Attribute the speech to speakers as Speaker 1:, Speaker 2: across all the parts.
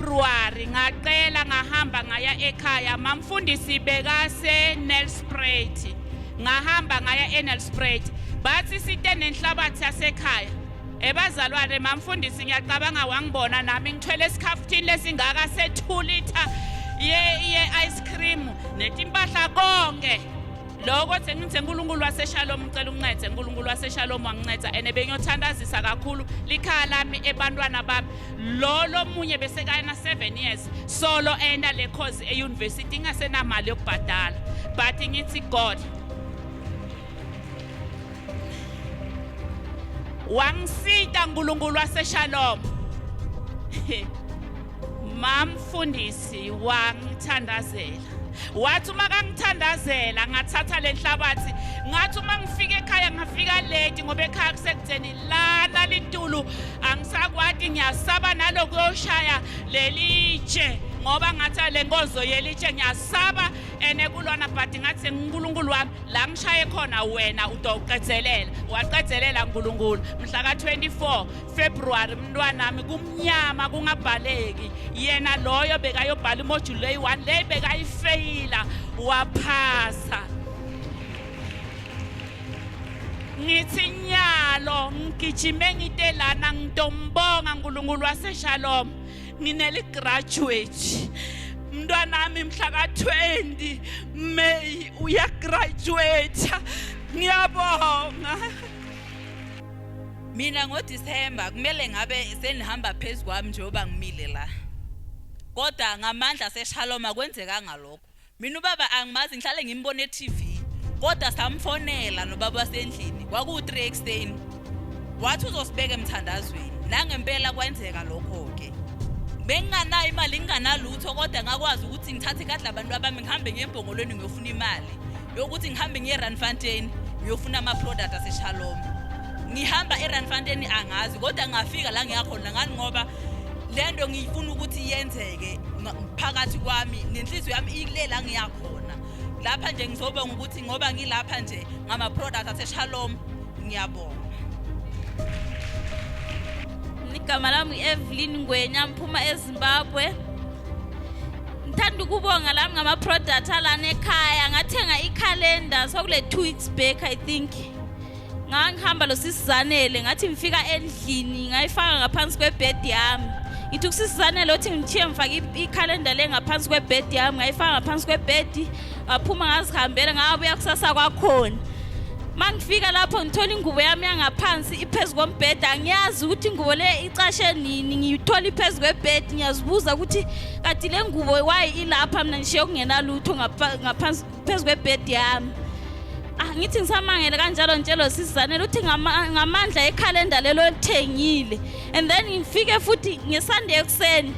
Speaker 1: February ngaqela ngahamba ngaya ekhaya mamfundisi bekase Nelspruit ngahamba ngaya eNelspruit bathi site nenhlabathi yasekhaya ebazalwane mamfundisi ngiyacabanga wangibona nami ngithwele isikhafuthini lesingaka se2 liter ye ice cream netimpahla konke lokho sengithi uNkulunkulu waseShalom ngicela ungincede uNkulunkulu waseShalom wanginceda ene bengiyothandazisa kakhulu likhaya lami ebantwana bami lo munye bese kayena 7 years solo enda le course euniversity ingasenamali yokubhadala but ngithi God wangsita uNkulunkulu waseShalom mamfundisi wangithandazela wathi uma kangithandazela ngathatha lenhlabathi ngathi uma ngifika ekhaya ngafika late ngoba ekhaya kusekutheni lana lintulu angisakwati ngiyasaba naloku yoshaya lelitshe ngoba ngathi lengozo yelitshe ngiyasaba ene kulona but ngathi uNkulunkulu wami la ngishaye khona wena udoqedzelela waqedzelela uNkulunkulu mhla ka24 February umntwana nami kumnyama kungabhaleki yena loyo bekayobhala imodule eyi1 le bekayifeyila waphasa ngithi nyalo ngigijime ngitelana ngitombonga uNkulunkulu waseShalom nginele graduate mntwana nami mhla ka20 May uya graduate ngiyabonga
Speaker 2: mina ngoDecember kumele ngabe senihamba phezulu kwami njengoba ngimile la kodwa ngamandla seShalom akwenzeka ngalokho mina ubaba angimazi ngihlale ngimbone eTV kodwa samfonela nobaba wasendlini kwaku3 extend wathi uzosibeka emthandazweni nangempela kwenzeka lokho ke benganayo imali nginganalutho kodwa ngakwazi ukuthi ngithathe kadla abantu abami ngihambe ngembongolweni ngiyofuna imali yokuthi ngihambe ngiye eRandfontein ngiyofuna ama product aseShalom ngihamba eRandfontein angazi kodwa ngafika la ngiyakhona ngani ngoba lento ngifuna ukuthi yenzeke phakathi kwami nenhliziyo yami ilela ngiyakhona lapha nje ngizobonga ukuthi ngoba ngilapha nje ngama product aseShalom ngiyabonga
Speaker 3: igama lami Evelyn Ngwenya mphuma eZimbabwe ngithanda ukubonga lami ngama product alana ekhaya ngathenga ikhalenda sokule 2 weeks back I think ngangihamba lo sisizanele ngathi ngifika endlini ngayifaka ngaphansi kwebed yami ngithi kusisizanele uthi ngithiye ngifaka ikhalenda le ngaphansi kwebed yami ngayifaka ngaphansi kwebed ngaphuma ngazihambela ngabuya kusasa kwakhona mangifika lapho ngithola ingubo yami yangaphansi iphezulu kombheda ngiyazi ukuthi ingubo le icashe nini ngiyithola iphezulu kwebed ngiyazibuza ukuthi kati le ngubo why ilapha mina ngishiye kungena lutho ngaphansi phezulu kwebed yami ngithi ngisamangele kanjalo ntshelo sisizanele uthi ngamandla ekhalenda lelo lithengile and then ngifike futhi ngeSunday ekseni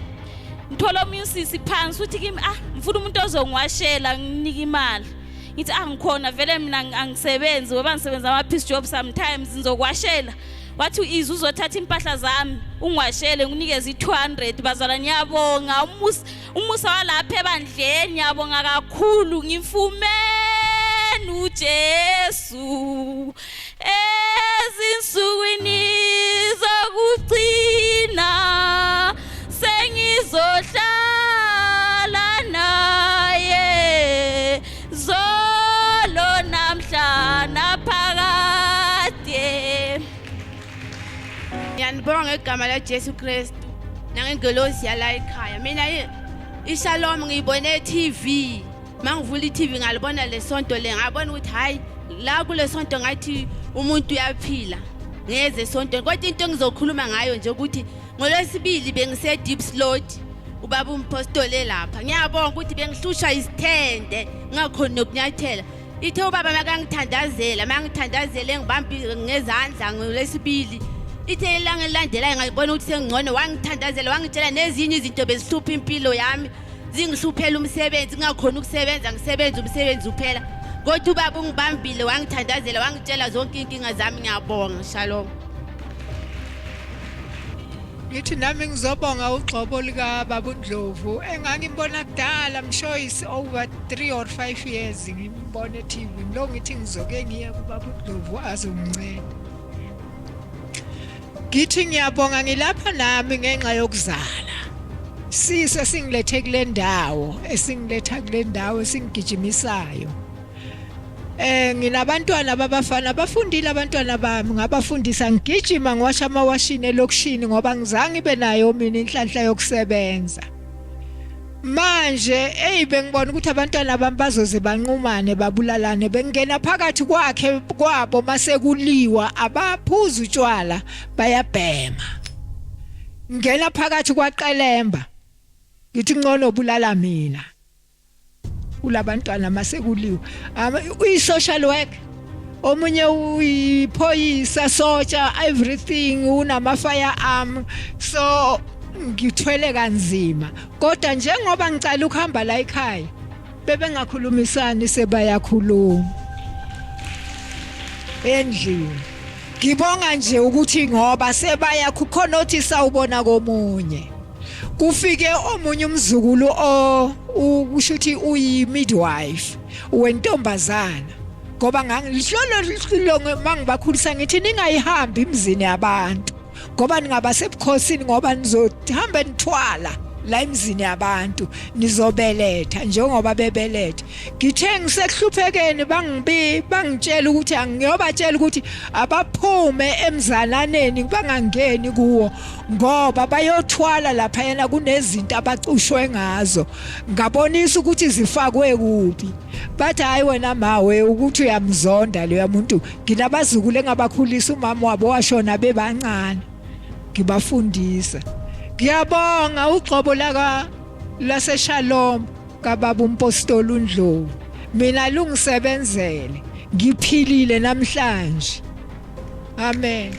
Speaker 3: ngithola umsisi phansi uthi kimi ngifuna umuntu ozongiwashela nginika imali ngithi ngikhona vele mina angisebenzi ngoba ngisebenza ama piece job sometimes ngizokwashela wathi uzothatha impahla zami ungiwashele nginikeze i200 bazala ngiyabonga umusa walapha ebandleni ngiyabonga kakhulu ngifumene uJesu ezinsukwini zokugcina sengizohlala naye zolo namhla naphakade
Speaker 4: ngiyanibonga ngegama laJesu Kristu nangengelosi yala ekhaya mina iShalom ngiyibone eTV mangivula iTV ngalibona lesonto le ngabona ukuthi hayi la kule sonto ngathi umuntu uyaphila ngeze sonto kodwa into engizokhuluma ngayo nje ukuthi ngolwesibili bengise deep slot ubaba umpostole lapha ngiyabonga ukuthi bengihlushwa isithende ngakhona nokunyathela ithe ubaba makangithandazela mangithandazele ngibambi ngezandla ngolwesibili ithe ilanga elandelayo ngayibona ukuthi sengcono wangithandazela wangitshela nezinye izinto bezihlupha impilo yami zingihluphela umsebenzi ngakhona ukusebenza ngisebenza umsebenzi uphela kodwa ubaba ungibambile wangithandazela wangitshela zonke inkinga zami ngiyabonga shalom
Speaker 5: ngithi nami ngizobonga ugxobo lika baba uNdlovu engangimbona kudala mshoyisi over 3 or 5 years ngimbone eTV lo ngithi ngizoke ngiye kubaba uNdlovu azonginceda ngithi ngiyabonga ngilapha nami ngenxa yokuzala siso singilethe kule ndawo esingiletha kule ndawo esingigijimisayo. Nginabantwana abafana bafundile abantwana bami ngabafundisa ngigijima ngiwasha amawashini elokishini ngoba ngizange ibe nayo mina inhlanhla yokusebenza. Manje bengibona ukuthi abantwana bami bazoze banqumane babulalane bengena phakathi kwakhe kwabo mase kuliwa abaphuza utshwala bayabhema. Ngena phakathi kwaqelemba ngithi ngcono bulala mina. Ulabantwana mase kuliwa uyi-social work omunye uyiphoyisa soldier everything unama firearm so ngithwele kanzima kodwa njengoba ngicala ukuhamba la ekhaya bebengakhulumisani sebayakhuluma endlini. Ngibonga nje ukuthi ngoba sebayakhona uthi sawubona komunye kufike omunye umzukulu usho ukuthi uyi midwife wentombazana ngoba ngangihlolo mangibakhulisa ngithi ningayihambi imizini yabantu ngoba ningaba sebukhosini ngoba nizohamba nithwala la emzini yabantu nizobeletha njengoba bebeletha. Ngithe ngisekuhluphekeni bangitshela ukuthi angiyobatshela ukuthi abaphume emzananeni bangangeni kuwo ngoba bayothwala lapha yena kunezinto abacushwe ngazo ngabonisa ukuthi zifakwe kuphi. Bathi hayi wena mawe ukuthi uyamzonda leyo muntu. Nginabazukulu engabakhulisa umama wabo washona bebancane ngibafundisa. Ngiyabonga uxhobo lase Shalom kababa umpostoli uNdlovu. Mina lungisebenzele ngiphilile namhlanje. Amen.